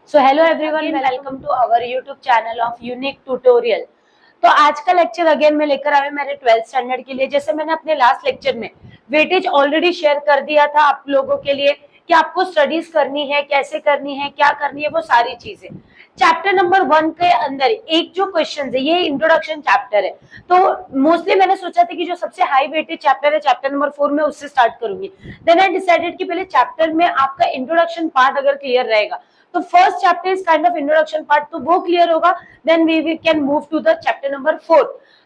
So hello everyone, welcome to our YouTube channel of unique tutorial. तो आज का lecture again मैं लेकर आई मेरे 12th स्टैंडर्ड के लिए। जैसे मैंने अपने लास्ट लेक्चर में वेटेज ऑलरेडी शेयर कर दिया था आप लोगों के लिए कि आपको स्टडीज करनी है, कैसे करनी है, क्या करनी है, वो सारी चीजें। चैप्टर नंबर 1 के अंदर एक जो क्वेश्चन है, ये इंट्रोडक्शन चैप्टर है। तो मोस्टली मैंने सोचा था कि जो सबसे हाई वेटेज चैप्टर है चैप्टर नंबर 4 में उससे स्टार्ट करूंगी। देन आई डिसाइडेड कि पहले चैप्टर में आपका इंट्रोडक्शन पार्ट अगर क्लियर रहेगा तो first chapter is kind of introduction part, तो वो क्लियर होगा, then we can move to the chapter number 4।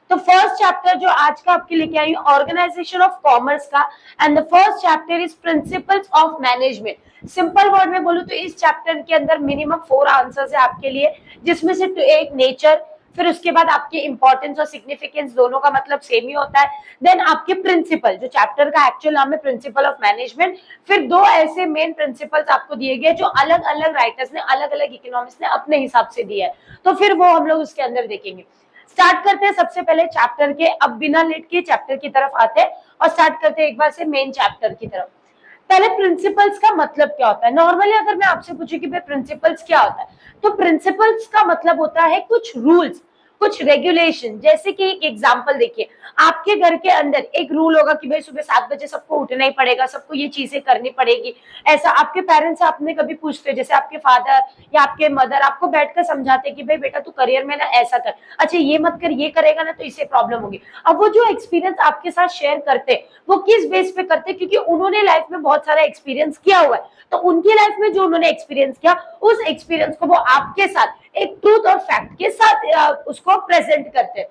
तो फर्स्ट चैप्टर जो आज का आपके लेके आई ऑर्गेनाइजेशन ऑफ कॉमर्स का, and the first chapter is principles of management. Simple word में बोलूं तो इस चैप्टर के अंदर मिनिमम 4 आंसर्स है आपके लिए, जिसमें से एक नेचर, फिर उसके बाद आपके इंपॉर्टेंस और सिग्निफिकेंस दोनों का मतलब सेम ही होता है। देन आपके प्रिंसिपल, जो चैप्टर का एक्चुअल नाम है प्रिंसिपल ऑफ मैनेजमेंट। फिर दो ऐसे मेन प्रिंसिपल्स आपको दिए गए जो अलग अलग राइटर्स ने, अलग अलग इकोनॉमिस्ट ने अपने हिसाब से दिया है, तो फिर वो हम लोग उसके अंदर देखेंगे। स्टार्ट करते हैं सबसे पहले चैप्टर के, अब बिना लेट के चैप्टर की तरफ आते हैं और स्टार्ट करते हैं एक बार से मेन चैप्टर की तरफ। पहले प्रिंसिपल्स का मतलब क्या होता है। नॉर्मली अगर मैं आपसे पूछूं कि भाई प्रिंसिपल्स क्या होता है, तो प्रिंसिपल्स का मतलब होता है कुछ रूल्स, कुछ रेगुलेशन। जैसे कि एक एग्जांपल देखिए, आपके घर के अंदर एक रूल होगा कि भाई सुबह 7 बजे सबको उठना ही पड़ेगा, सबको ये चीजें करनी पड़ेगी। ऐसा आपके पेरेंट्स से आपने कभी पूछते, जैसे आपके फादर या आपके मदर आपको बैठकर समझाते कि भाई बेटा तू करियर में ना ऐसा कर, अच्छा ये मत कर, ये करेगा ना तो इससे प्रॉब्लम होगी। अब वो जो एक्सपीरियंस आपके साथ शेयर करते वो किस बेस पे करते, क्योंकि उन्होंने लाइफ में बहुत सारा एक्सपीरियंस किया हुआ है, तो उनकी लाइफ में जो उन्होंने एक्सपीरियंस किया उस एक्सपीरियंस को वो आपके साथ एक ट्रूथ और फैक्ट के साथ उसको प्रेजेंट करते हैं।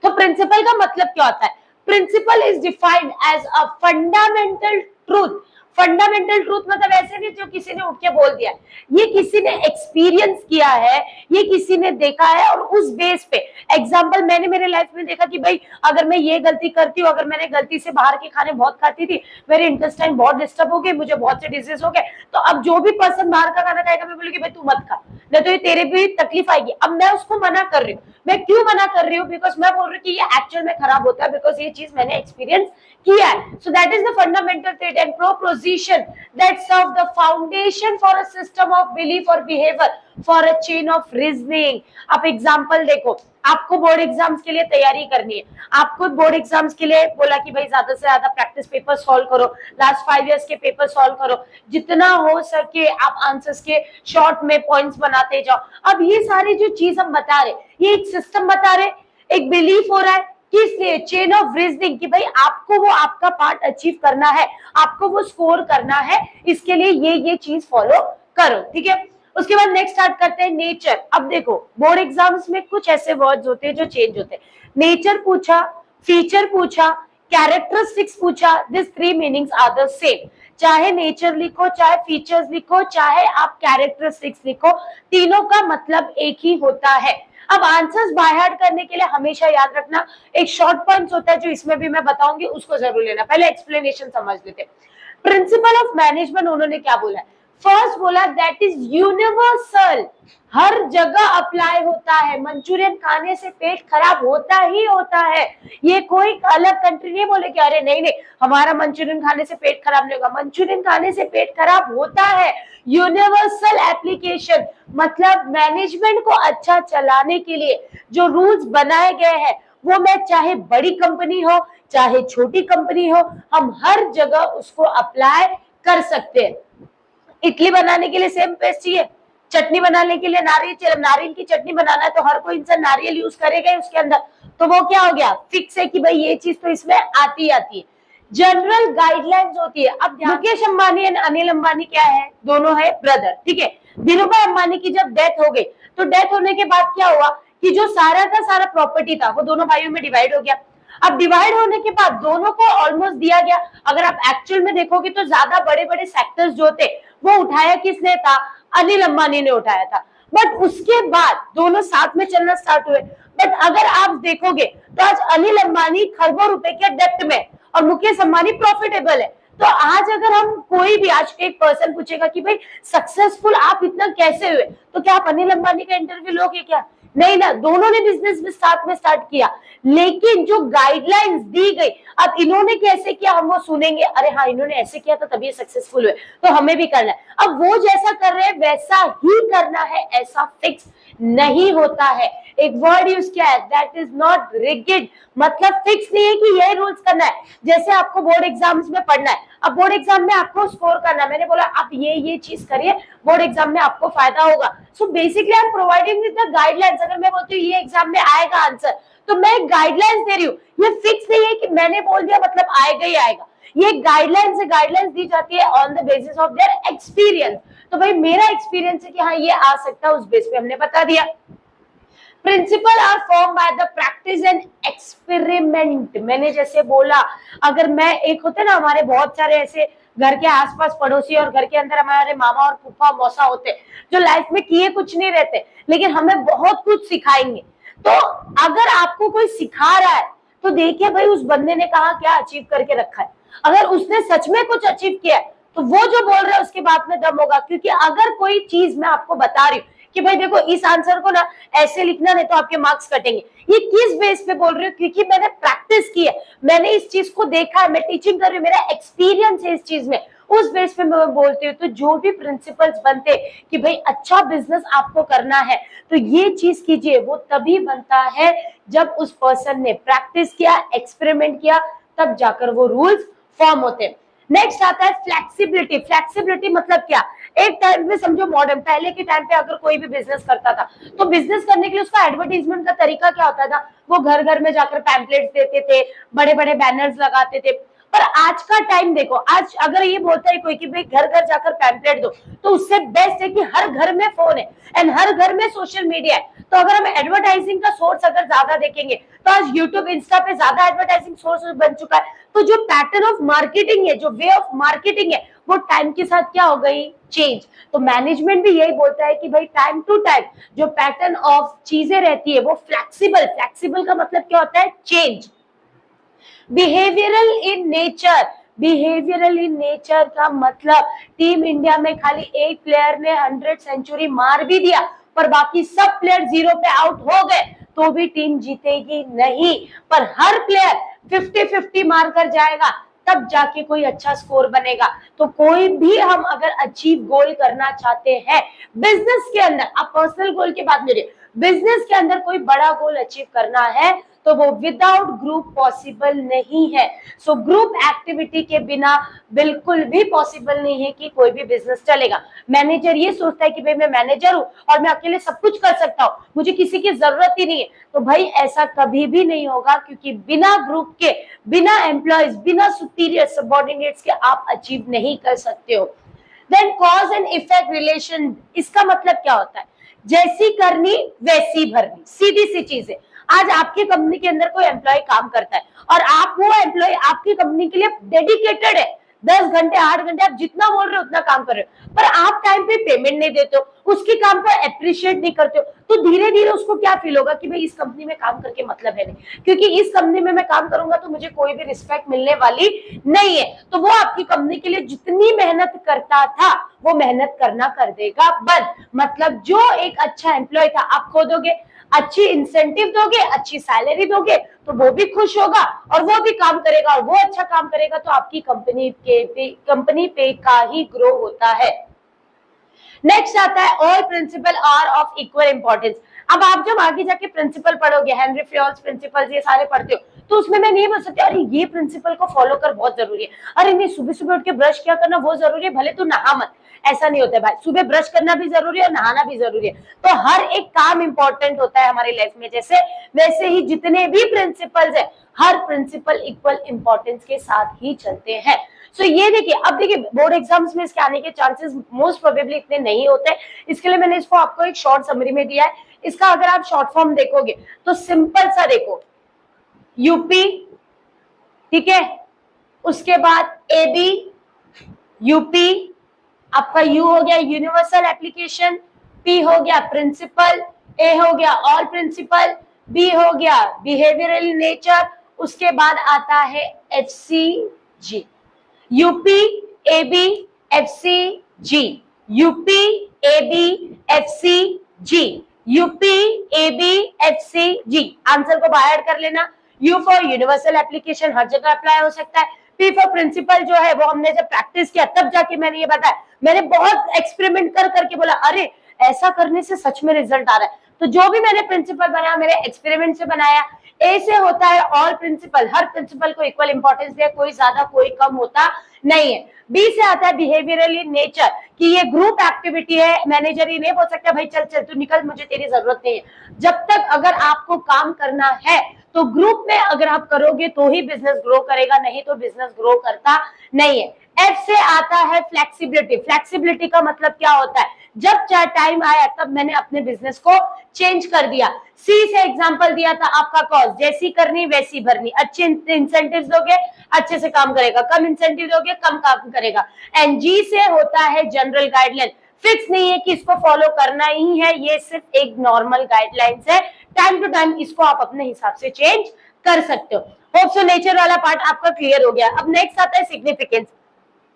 तो प्रिंसिपल का मतलब क्या होता है? Principle is defined as a fundamental truth. Fundamental truth मतलब ऐसे नहीं जो किसी ने उठ के बोल दिया, ये किसी ने एक्सपीरियंस किया है, ये किसी ने देखा है और उस बेस पे। एग्जांपल मैंने मेरे लाइफ में देखा कि भाई अगर मैं ये गलती करती हूँ, अगर मैंने गलती से बाहर के खाने बहुत खाती थी, मेरे इंटेस्टाइन बहुत डिस्टर्ब हो गए, मुझे बहुत से डिजीज हो गए, तो अब जो भी पर्सन बाहर का खाना खाएगा मैं बोलूंगी भाई तू मत खा, नहीं तो ये तेरे भी तकलीफ आएगी। अब मैं उसको मना कर रही हूँ। मैं क्यों मना कर रही हूँ? बिकॉज मैं बोल रही हूँ कि ये एक्चुअल में खराब होता है, बिकॉज ये चीज मैंने एक्सपीरियंस किया है। So that is the fundamental trait and proposition that serve the foundation for a system of belief और behaviour for a chain of reasoning. आप एग्जांपल देखो, आपको बोर्ड एग्जाम्स के लिए तैयारी करनी है, आपको बोर्ड एग्जाम्स के लिए बोला कि भाई ज्यादा से ज्यादा प्रैक्टिस पेपर सॉल्व करो, लास्ट 5 इयर्स के पेपर सॉल्व करो, जितना हो सके आप आंसर्स के शॉर्ट में पॉइंट्स बनाते जाओ। अब ये सारी जो चीज हम बता रहे, ये एक सिस्टम बता रहे, एक बिलीफ हो रहा है, किस लिए? चेन ऑफ रीजनिंग, कि भाई आपको वो आपका पार्ट अचीव करना है, आपको वो स्कोर करना है, इसके लिए ये चीज फॉलो करो, ठीक है। उसके बाद नेक्स्ट स्टार्ट करते हैं नेचर। अब देखो बोर्ड एग्जाम्स में कुछ ऐसे वर्ड्स होते हैं जो चेंज होते हैं। नेचर पूछा, फीचर पूछा, कैरेक्टरिस्टिक्स पूछा, this 3 meanings are the same. चाहे नेचर लिखो, चाहे फीचर्स लिखो, चाहे आप कैरेक्टरिस्टिक्स लिखो, तीनों का मतलब एक ही होता है। अब आंसर्स बाय हार्ट करने के लिए हमेशा याद रखना एक शॉर्ट पॉइंट्स होता है जो इसमें भी मैं बताऊंगी, उसको जरूर लेना। पहले एक्सप्लेनेशन समझ लेते। प्रिंसिपल ऑफ मैनेजमेंट उन्होंने क्या बोला है? फर्स्ट बोला दैट इज यूनिवर्सल, हर जगह अप्लाई होता है। मंचूरियन खाने से पेट खराब होता ही होता है, ये कोई अलग कंट्री नहीं बोले कि अरे नहीं हमारा मंचूरियन खाने से पेट खराब नहीं होगा। मंचूरियन खाने से पेट खराब होता है। यूनिवर्सल एप्लीकेशन मतलब मैनेजमेंट को अच्छा चलाने के लिए जो रूल्स बनाए गए हैं वो मैं चाहे बड़ी कंपनी हो चाहे छोटी कंपनी हो, हम हर जगह उसको अप्लाई कर सकते हैं। इडली बनाने के लिए सेम पेस्ट चाहिए, चटनी बनाने के लिए नारियल, नारियल की चटनी बनाना है तो हर कोई इंसान नारियल यूज करेगा उसके अंदर, तो वो क्या हो गया? फिक्स है कि भाई ये चीज तो इसमें आती है। जनरल गाइडलाइंस होती है। अब मुकेश अंबानी एंड अनिल अंबानी क्या है? दोनों है ब्रदर, ठीक है। धीरूभाई अंबानी की जब डेथ हो गई तो डेथ होने के बाद क्या हुआ कि जो सारा का सारा प्रॉपर्टी था वो दोनों भाइयों में डिवाइड हो गया। अब डिवाइड होने के बाद दोनों को ऑलमोस्ट दिया गया। अगर आप एक्चुअल में देखोगे तो ज्यादा बड़े बड़े सेक्टर्स जो थे वो उठाया किसने था? अनिल अंबानी ने उठाया था। बट उसके बाद दोनों साथ में चलना स्टार्ट हुए। बट अगर आप देखोगे तो आज अनिल अंबानी खरबों रुपए के डेप्ट में और मुकेश अंबानी प्रॉफिटेबल है। तो आज अगर हम कोई भी आज एक पर्सन पूछेगा कि भाई सक्सेसफुल आप इतना कैसे हुए, तो क्या आप अनिल अंबानी का इंटरव्यू लोगे क्या? नहीं ना, दोनों ने बिजनेस में साथ में स्टार्ट किया, लेकिन जो गाइडलाइंस दी गई, अब इन्होंने कैसे किया हम वो सुनेंगे, अरे हाँ इन्होंने ऐसे किया था तभी सक्सेसफुल हुए, तो हमें भी करना है। अब वो जैसा कर रहे हैं वैसा ही करना है, ऐसा फिक्स नहीं होता है। एक वर्ड यूज किया है, दैट इज नॉट रिगिड, मतलब फिक्स नहीं है कि यही रूल्स करना है। जैसे आपको बोर्ड एग्जाम्स में पढ़ना है, अब बोर्ड एग्जाम में आपको स्कोर करना है, मैंने बोला आप ये चीज करिए, बोर्ड एग्जाम में आपको फायदा होगा। So basically I am providing with the guidelines. अगर मैं बोलती हूँ ये एग्जाम में आएगा आंसर, तो मैं गाइडलाइंस दे रही हूँ, ये फिक्स नहीं है कि मैंने बोल दिया मतलब आएगा ही आएगा। ये गाइडलाइंस है, गाइडलाइंस दी जाती है on the basis of their experience. तो भाई मेरा एक्सपीरियंस है कि हाँ ये आ सकता है, उस बेस पे हमने बता दिया। Principle are form by the practice and experiment. मैंने जैसे बोला, अगर मैं एक होते ना हमारे बहुत सारे ऐसे घर के आसपास पड़ोसी और घर के अंदर हमारे मामा और फूफा मौसा होते जो लाइफ में किए कुछ नहीं रहते, लेकिन हमें बहुत कुछ सिखाएंगे। तो अगर आपको कोई सिखा रहा है तो देखिए भाई उस बंदे ने कहा क्या अचीव करके रखा है। अगर उसने सच में कुछ अचीव किया है तो वो जो बोल रहा है उसके बात में दम होगा। क्योंकि अगर कोई चीज मैं आपको बता रही हूँ कि भाई देखो इस आंसर को ना ऐसे लिखना, नहीं तो आपके मार्क्स कटेंगे, ये किस बेस पे बोल रही हूँ? क्योंकि मैंने प्रैक्टिस की है, मैंने इस चीज को देखा है, मैं टीचिंग कर रही हूँ, मेरा एक्सपीरियंस है इस चीज में, उस बेस पे मैं बोलती हूँ। तो जो भी प्रिंसिपल्स बनते कि भाई अच्छा बिजनेस आपको करना है तो ये चीज कीजिए, वो तभी बनता है जब उस पर्सन ने प्रैक्टिस किया, एक्सपेरिमेंट किया, तब जाकर वो रूल्स फॉर्म होते हैं। नेक्स्ट आता है फ्लेक्सिबिलिटी। फ्लेक्सिबिलिटी मतलब क्या? एक टाइम पे समझो मॉडर्न, पहले के टाइम पे अगर कोई भी बिजनेस करता था तो बिजनेस करने के लिए उसका एडवर्टाइजमेंट का तरीका क्या होता था? वो घर घर में जाकर पैम्पलेट्स देते थे, बड़े बड़े बैनर्स लगाते थे। पर आज का टाइम देखो, आज अगर ये बोलता है कोई कि भाई घर घर जाकर पैम्पलेट दो, तो उससे बेस्ट है कि हर घर में फोन है एंड हर घर में सोशल मीडिया है। तो अगर हम एडवर्टाइजिंग का सोर्स अगर ज्यादा देखेंगे तो आज यूट्यूब इंस्टा पे ज्यादा एडवर्टाइजिंग सोर्स बन चुका है। तो जो पैटर्न ऑफ मार्केटिंग है, जो वे ऑफ मार्केटिंग है, वो टाइम के साथ क्या हो गई? चेंज। तो मैनेजमेंट भी यही बोलता है कि भाई टाइम टू टाइम जो पैटर्न ऑफ चीजें रहती है वो फ्लेक्सिबल। फ्लेक्सिबल का मतलब क्या होता है? Change. Behavioural in nature. Behavioural in nature का मतलब टीम इंडिया में खाली एक प्लेयर ने 100 सेंचुरी मार भी दिया पर बाकी सब प्लेयर 0 पे आउट हो गए तो भी टीम जीतेगी नहीं। पर हर प्लेयर 50-50 मारकर जाएगा तब जाके कोई अच्छा स्कोर बनेगा। तो कोई भी हम अगर अचीव गोल करना चाहते हैं बिजनेस के अंदर, आप पर्सनल गोल की बात नहीं, बिजनेस के अंदर कोई बड़ा गोल अचीव करना है तो वो विदाउट ग्रुप पॉसिबल नहीं है। सो ग्रुप एक्टिविटी के बिना बिल्कुल भी पॉसिबल नहीं है कि कोई भी बिजनेस चलेगा। मैनेजर ये सोचता है कि भाई मैं मैनेजर हूं और मैं अकेले सब कुछ कर सकता हूं, मुझे किसी की जरूरत ही नहीं है, तो भाई ऐसा कभी भी नहीं होगा। क्योंकि बिना ग्रुप के, बिना एम्प्लॉयज, बिना सुपीरियर सबॉर्डिनेट्स के आप अचीव नहीं कर सकते हो। Then cause and effect relation, इसका मतलब क्या होता है? जैसी करनी वैसी भरनी, सीधी सी चीज है। आज आपकी कंपनी के अंदर कोई एम्प्लॉय काम करता है और आप वो एम्प्लॉय आपकी कंपनी के लिए डेडिकेटेड है, 10 घंटे 8 घंटे आप जितना बोल रहे हो उतना काम कर रहे हो, पर आप टाइम पे पेमेंट नहीं देते हो, उसके काम को अप्रिशिएट नहीं करते हो, तो धीरे धीरे उसको क्या फील होगा कि भाई इस कंपनी में काम करके मतलब है नहीं, क्योंकि इस कंपनी में मैं काम करूंगा तो मुझे कोई भी रिस्पेक्ट मिलने वाली नहीं है। तो वो आपकी कंपनी के लिए जितनी मेहनत करता था वो मेहनत करना कर देगा बंद। मतलब जो एक अच्छा एम्प्लॉय था आप खो दोगे, अच्छी इंसेंटिव दोगे, अच्छी सैलरी दोगे तो वो भी खुश होगा और वो भी काम करेगा, और वो अच्छा काम करेगा तो आपकी कंपनी पे का ही ग्रो होता है। नेक्स्ट आता है all principle are of equal importance. अब आप जब आगे जाके प्रिंसिपल पढ़ोगे, हेनरी फ्योल्स प्रिंसिपल्स ये सारे पढ़ते हो, तो उसमें मैं नहीं बोल सकती अरे ये प्रिंसिपल को फॉलो कर बहुत जरूरी है, अरे नहीं सुबह सुबह उठ के ब्रश क्या करना वो जरूरी है, भले तू नहा मत। ऐसा नहीं होता है भाई, सुबह ब्रश करना भी जरूरी है और नहाना भी जरूरी है। तो हर एक काम इंपॉर्टेंट होता है हमारी लाइफ में, जैसे वैसे ही जितने भी प्रिंसिपल्स है हर प्रिंसिपल इक्वल इंपॉर्टेंस के साथ ही चलते हैं। सो ये देखिए, अब देखिए बोर्ड एग्जाम्स में इसके आने के चांसेस मोस्ट प्रोबेबली इतने नहीं होते, इसके लिए मैंने इसको आपको एक शॉर्ट समरी में दिया है। इसका अगर आप शॉर्ट फॉर्म देखोगे तो सिंपल सा देखो, यूपी, ठीक है, उसके बाद एबी, यूपी, आपका यू हो गया यूनिवर्सल एप्लीकेशन, पी हो गया प्रिंसिपल, ए हो गया ऑल प्रिंसिपल, बी हो गया बिहेवियरल नेचर, उसके बाद आता है एचसीजी। यूपी एबी एफसी जी, यूपी एबी एफसी जी, यूपी एबी एफसी जी। आंसर को बाहर कर लेना। यू फॉर यूनिवर्सल एप्लीकेशन, हर जगह अप्लाई हो सकता है। पी फॉर प्रिंसिपल जो है वो हमने जब प्रैक्टिस किया तब जाके मैंने ये बताया, मैंने बहुत एक्सपेरिमेंट कर करके बोला अरे ऐसा करने से सच में रिजल्ट आ रहा है। तो जो भी मैंने प्रिंसिपल बनाया मेरे एक्सपेरिमेंट से बनाया। ए से होता है ऑल प्रिंसिपल, हर प्रिंसिपल को इक्वल इंपॉर्टेंस दिया, कोई ज्यादा कोई कम होता नहीं है। बी से आता है बिहेवियरल इन नेचर, कि ये ग्रुप एक्टिविटी है, मैनेजर ही नहीं बोल सकता भाई चल चल तू निकल, मुझे तेरी जरूरत नहीं है। जब तक अगर आपको काम करना है तो ग्रुप में अगर आप करोगे तो ही बिजनेस ग्रो करेगा, नहीं तो बिजनेस ग्रो करता नहीं है। एफ से आता है फ्लेक्सिबिलिटी। फ्लेक्सिबिलिटी का मतलब क्या होता है, जब चाहे टाइम आया तब मैंने अपने बिजनेस को चेंज कर दिया। सी से एग्जांपल दिया था आपका कॉस्ट, जैसी करनी वैसी भरनी। अच्छे इंसेंटिव्स दोगे अच्छे से काम करेगा, कम इंसेंटिव दोगे कम काम करेगा। एंड जी से होता है जनरल गाइडलाइन, फिक्स नहीं है कि इसको फॉलो करना ही है, ये सिर्फ एक नॉर्मल गाइडलाइंस है, टाइम टू टाइम इसको आप अपने हिसाब से चेंज कर सकते हो। होप सो नेचर वाला पार्ट आपका क्लियर हो गया। अब नेक्स्ट आता है सिग्निफिकेंस।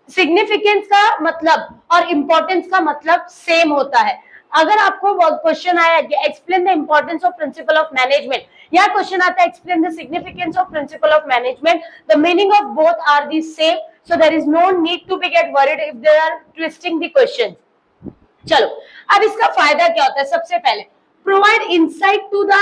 सिग्निफिकेंस का मतलब और इंपॉर्टेंस का मतलब सेम होता है। अगर आपको क्वेश्चन आया कि explain the importance of principle of management, या क्वेश्चन आता है explain the significance of principle of management, the meaning of both are the same, so there is no need to be get worried if they are twisting the question. चलो अब इसका फायदा क्या होता है, सबसे पहले provide insight to the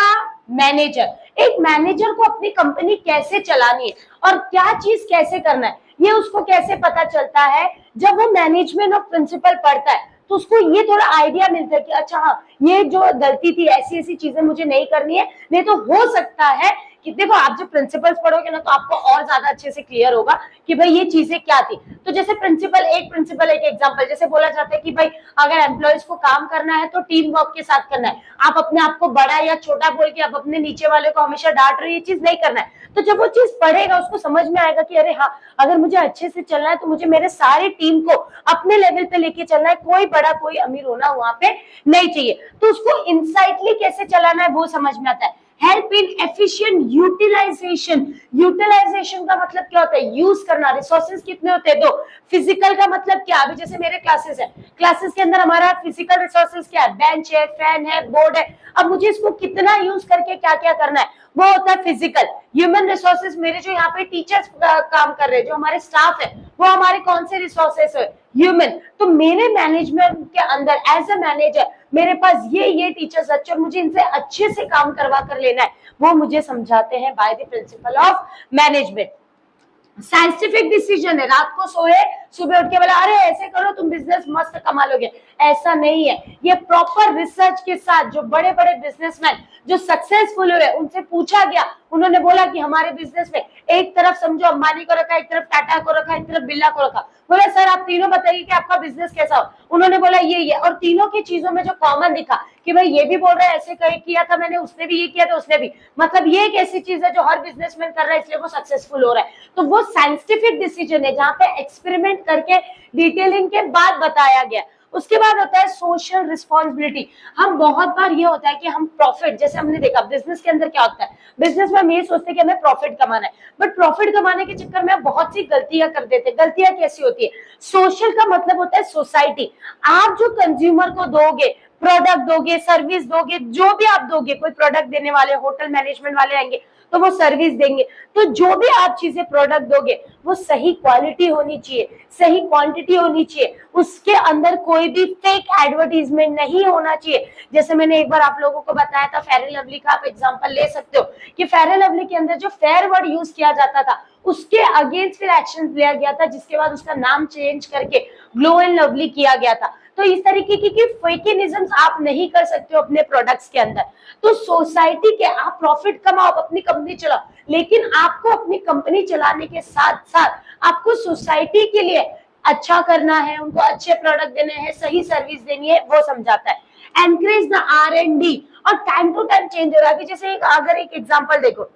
manager. एक मैनेजर को अपनी कंपनी कैसे चलानी है और क्या चीज कैसे करना है ये उसको कैसे पता चलता है, जब वो मैनेजमेंट ऑफ प्रिंसिपल पढ़ता है तो उसको ये थोड़ा आइडिया मिलता है कि अच्छा हाँ ये जो गलती थी ऐसी ऐसी चीजें मुझे नहीं करनी है। नहीं तो हो सकता है कि देखो आप जब प्रिंसिपल्स पढ़ोगे ना तो आपको और ज्यादा अच्छे से क्लियर होगा कि भाई ये चीजें क्या थी। तो जैसे प्रिंसिपल एक एग्जांपल, जैसे बोला जाता है कि भाई अगर एम्प्लॉयज को काम करना है तो टीम वर्क के साथ करना है। आप अपने आप को बड़ा या छोटा बोल के आप अपने नीचे वाले को हमेशा डांट रहे, ये चीज नहीं करना है। तो जब वो चीज पढ़ेगा उसको समझ में आएगा कि अरे हाँ अगर मुझे अच्छे से चलना है तो मुझे मेरे सारी टीम को अपने लेवल पे लेके चलना है, कोई बड़ा कोई अमीर होना वहां पे नहीं चाहिए। तो उसको इंसाइटली कैसे चलाना है वो समझ में आता है। Help in efficient utilisation. Utilisation का मतलब क्या होता है, यूज करना। रिसोर्सेज कितने होते हैं, दो। फिजिकल का मतलब क्या, अभी जैसे मेरे क्लासेस है, क्लासेस के अंदर हमारा फिजिकल रिसोर्सेज क्या है, बेंच है, फैन है, बोर्ड है। अब मुझे इसको कितना यूज करके क्या क्या करना है वो होता है फिजिकल। ह्यूमन रिसोर्सेज, मेरे जो यहाँ पे टीचर्स काम कर रहे हैं, जो हमारे स्टाफ है, वो हमारे कौन से रिसोर्सेज है, ह्यूमन। तो मेरे मैनेजमेंट के अंदर एज अ मैनेजर मेरे पास ये टीचर्स अच्छे और मुझे इनसे अच्छे से काम करवा कर लेना है, वो मुझे समझाते हैं by the principal of management. Scientific decision है, रात को सोए सुबह उठ के बोला अरे ऐसे करो तुम बिजनेस मस्त कमा लोगे, ऐसा नहीं है। ये प्रॉपर रिसर्च के साथ जो बड़े बड़े बिजनेसमैन जो सक्सेसफुल हुए उनसे पूछा गया, उन्होंने बोला कि हमारे बिजनेस में एक तरफ समझो अंबानी को रखा, एक तरफ टाटा को रखा, एक तरफ बिरला को रखा। बोला सर आप तीनों बताइए कि आपका बिजनेस कैसा हो। उन्होंने बोला ये, और तीनों की चीजों में जो कॉमन दिखा कि भाई ये भी बोल रहा है ऐसे किया था मैंने, उसने भी ये किया था, उसने भी, मतलब ये एक ऐसी चीज है जो हर बिजनेसमैन कर रहा है इसलिए वो सक्सेसफुल हो रहा है। तो वो साइंटिफिक डिसीजन है जहां पे एक्सपेरिमेंट करके डिटेलिंग के बाद बताया गया। उसके बाद होता है सोशल रिस्पॉन्सिबिलिटी। हम बहुत बार ये होता है कि हम प्रॉफिट, जैसे हमने देखा बिजनेस के अंदर क्या होता है, बिजनेस में हम ये सोचते हैं कि हमें प्रॉफिट कमाना है, बट प्रॉफिट कमाने के चक्कर में बहुत सी गलतियां कर देते हैं। गलतियां कैसी होती है, सोशल का मतलब होता है सोसाइटी। आप जो कंज्यूमर को दोगे, प्रोडक्ट दोगे, सर्विस दोगे, जो भी आप दोगे, कोई प्रोडक्ट देने वाले होटल मैनेजमेंट वाले आएंगे तो वो सर्विस देंगे, तो जो भी आप चीजें प्रोडक्ट दोगे वो सही क्वालिटी होनी चाहिए, सही क्वांटिटी होनी चाहिए, उसके अंदर कोई भी फेक एडवर्टीजमेंट नहीं होना चाहिए। जैसे मैंने एक बार आप लोगों को बताया था फेयर एंड लवली का, आप एग्जांपल ले सकते हो कि फेयर एंड लवली के अंदर जो फेयर वर्ड यूज किया जाता था उसके अगेंस्ट फिर एक्शन लिया गया था, जिसके बाद उसका नाम चेंज करके ग्लो एंड लवली किया गया था। तो इस तरीके की फेकिनिज्म्स आप नहीं कर सकते हो अपने प्रोडक्ट्स के अंदर। तो सोसाइटी के आप प्रॉफिट कमाओ, अपनी कंपनी चलाओ, लेकिन आपको अपनी कंपनी चलाने के साथ साथ आपको सोसाइटी के लिए अच्छा करना है, उनको अच्छे प्रोडक्ट देने हैं, सही सर्विस देनी है, वो समझाता है। एनकरेज द R&D, और टाइम टू टाइम चेंज हो रहा है। जैसे अगर एक एग्जांपल देखो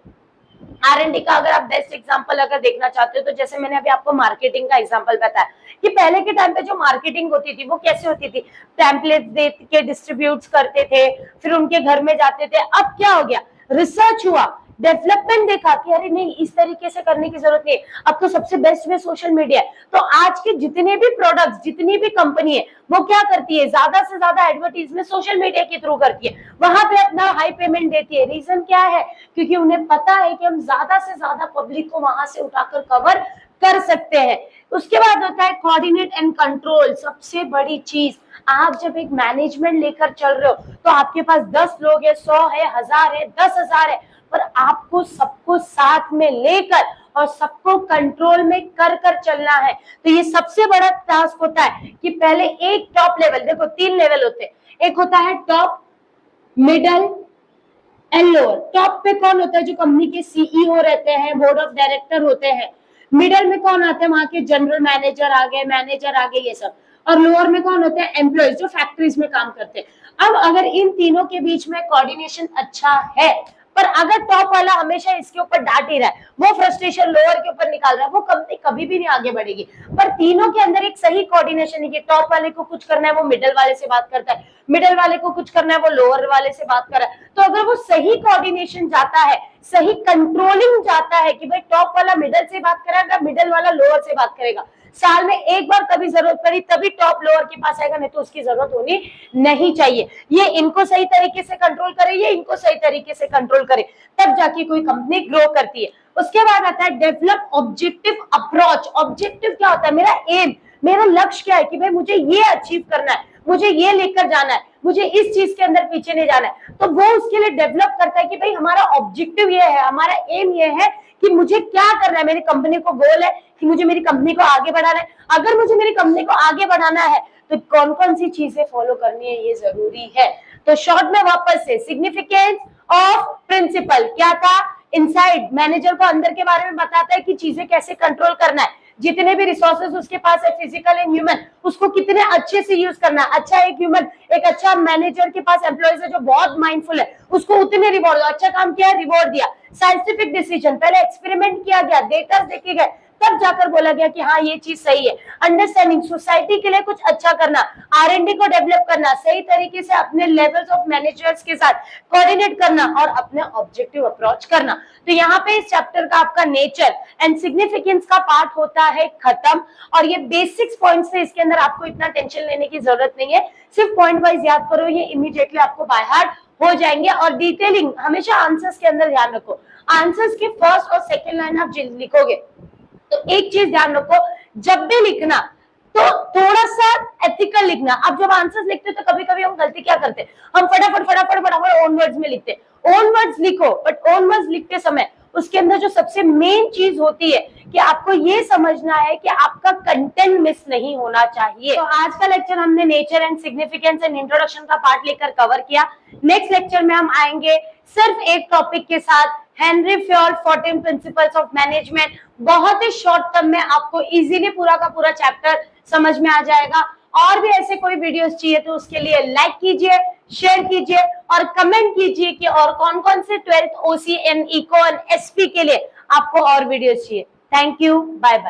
R&D का, अगर आप बेस्ट एग्जांपल अगर देखना चाहते हो तो जैसे मैंने अभी आपको मार्केटिंग का एग्जांपल बताया कि पहले के टाइम पे जो मार्केटिंग होती थी वो कैसे होती थी, पैम्पलेट दे के डिस्ट्रीब्यूट करते थे, फिर उनके घर में जाते थे। अब क्या हो गया, रिसर्च हुआ, डेवलपमेंट देखा कि अरे नहीं, इस तरीके से करने की जरूरत नहीं है, अब तो सबसे बेस्ट वे सोशल मीडिया है। तो आज के जितने भी प्रोडक्ट्स, जितनी भी कंपनी है, वो क्या करती है, ज्यादा से ज्यादा एडवर्टीजमेंट सोशल मीडिया के थ्रू करती है, वहां पे अपना हाई पेमेंट देती है। रीजन क्या है, क्योंकि उन्हें पता है कि हम ज्यादा से ज्यादा पब्लिक को वहां से उठाकर कवर कर सकते हैं। उसके बाद होता है कोऑर्डिनेट एंड कंट्रोल। सबसे बड़ी चीज, आप जब एक मैनेजमेंट लेकर चल रहे हो तो आपके पास 10 लोग है, 100 है, 1000 है, 10,000 है, पर आपको सबको साथ में लेकर और सबको कंट्रोल में कर कर चलना है। तो ये सबसे बड़ा टास्क होता है कि पहले एक टॉप लेवल, देखो 3 लेवल होते हैं, एक होता है top, middle and lower. Top पे कौन होता है, जो कंपनी के सीईओ रहते हैं, बोर्ड ऑफ डायरेक्टर होते हैं। मिडल में कौन आते हैं, वहां के जनरल मैनेजर आ गए, मैनेजर आ गए, ये सब। और लोअर में कौन होते हैं, एम्प्लॉइज, जो फैक्ट्रीज में काम करते हैं। अब अगर इन तीनों के बीच में कोऑर्डिनेशन अच्छा है, पर अगर टॉप वाला हमेशा इसके ऊपर डांट ही रहा है, वो फ्रस्ट्रेशन लोअर के ऊपर निकाल रहा है, वो कंपनी कभी भी नहीं आगे बढ़ेगी। पर तीनों के अंदर एक सही कोऑर्डिनेशन है कि टॉप वाले को कुछ करना है, वो मिडल वाले से बात करता है, मिडल वाले को कुछ करना है, वो लोअर वाले से बात कर रहा है। तो अगर वो सही कोऑर्डिनेशन जाता है, सही कंट्रोलिंग जाता है कि भाई टॉप वाला मिडल से बात करेगा, मिडल वाला लोअर से बात करेगा, साल में एक बार कभी जरूरत पड़ी तभी टॉप लोअर के पास आएगा, नहीं तो उसकी जरूरत होनी नहीं चाहिए। ये इनको सही तरीके से कंट्रोल करे, ये इनको सही तरीके से कंट्रोल करे, तब जाके कोई कंपनी ग्रो करती है। उसके बाद आता है डेवलप ऑब्जेक्टिव अप्रोच। ऑब्जेक्टिव क्या होता है, मेरा एम, मेरा लक्ष्य क्या है कि भाई मुझे ये अचीव करना है, मुझे ये लेकर जाना है, मुझे इस चीज के अंदर पीछे नहीं जाना है। तो वो उसके लिए डेवलप करता है कि भाई हमारा ऑब्जेक्टिव ये है, हमारा एम ये है कि मुझे क्या करना है। मेरी कंपनी को गोल है कि मुझे मेरी कंपनी को आगे बढ़ाना है। अगर मुझे मेरी कंपनी को आगे बढ़ाना है तो कौन कौन सी चीजें फॉलो करनी है, ये जरूरी है। तो शॉर्ट में वापस से, सिग्निफिकेंस ऑफ प्रिंसिपल क्या था, इनसाइड, मैनेजर को अंदर के बारे में बताता है कि चीजें कैसे कंट्रोल करना है, जितने भी रिसोर्सेज उसके पास है, फिजिकल एंड ह्यूमन, उसको कितने अच्छे से यूज करना है। अच्छा एक ह्यूमन, एक अच्छा मैनेजर के पास एम्प्लॉइज है जो बहुत माइंडफुल है, उसको उतने रिवॉर्ड दो, अच्छा काम किया रिवॉर्ड दिया। साइंटिफिक डिसीजन, पहले एक्सपेरिमेंट किया गया, डेटा देखे गए, तब जाकर बोला गया कि हाँ ये चीज सही है। अंडरस्टैंडिंग, सोसाइटी के लिए कुछ अच्छा करना, R&D को डेवलप करना, सही तरीके से अपने लेवल्स ऑफ मैनेजर्स के साथ कोऑर्डिनेट करना और अपने ऑब्जेक्टिव अप्रोच करना। तो यहाँ पे इस चैप्टर का आपका नेचर एंड सिग्निफिकेंस का पार्ट होता है खत्म। और ये बेसिक्स पॉइंट्स है, इसके अंदर आपको इतना टेंशन लेने की जरूरत नहीं है, सिर्फ पॉइंट वाइज याद करो, ये इमीडिएटली आपको बाय हार्ट हो जाएंगे। और डिटेलिंग हमेशा आंसर्स के अंदर ध्यान रखो, आंसर्स के फर्स्ट और सेकंड लाइन आप लिखोगे तो एक चीज ध्यान रखो, जब भी लिखना तो थोड़ा सा एथिकल लिखना। अब जब आंसर्स लिखते हैं तो कभी कभी हम गलती क्या करते हैं, हम फटाफट ओन वर्ड्स में लिखते हैं। ओन वर्ड्स लिखो, बट ओन वर्ड्स लिखते समय उसके अंदर जो सबसे मेन चीज होती है कि आपको ये समझना है कि आपका कंटेंट मिस नहीं होना चाहिए। तो आज का लेक्चर हमने nature and significance and introduction का पार्ट लेकर कवर किया। नेक्स्ट लेक्चर में हम आएंगे सिर्फ एक टॉपिक के साथ, Henry fjord 14 principles of management. बहुत ही शॉर्ट टर्म में आपको इजीली पूरा का पूरा चैप्टर समझ में आ जाएगा। और भी ऐसे कोई वीडियोस चाहिए तो उसके लिए लाइक कीजिए, शेयर कीजिए और कमेंट कीजिए कि और कौन कौन से 12th OC and eco and SP के लिए आपको और वीडियोस चाहिए। Thank you, bye bye.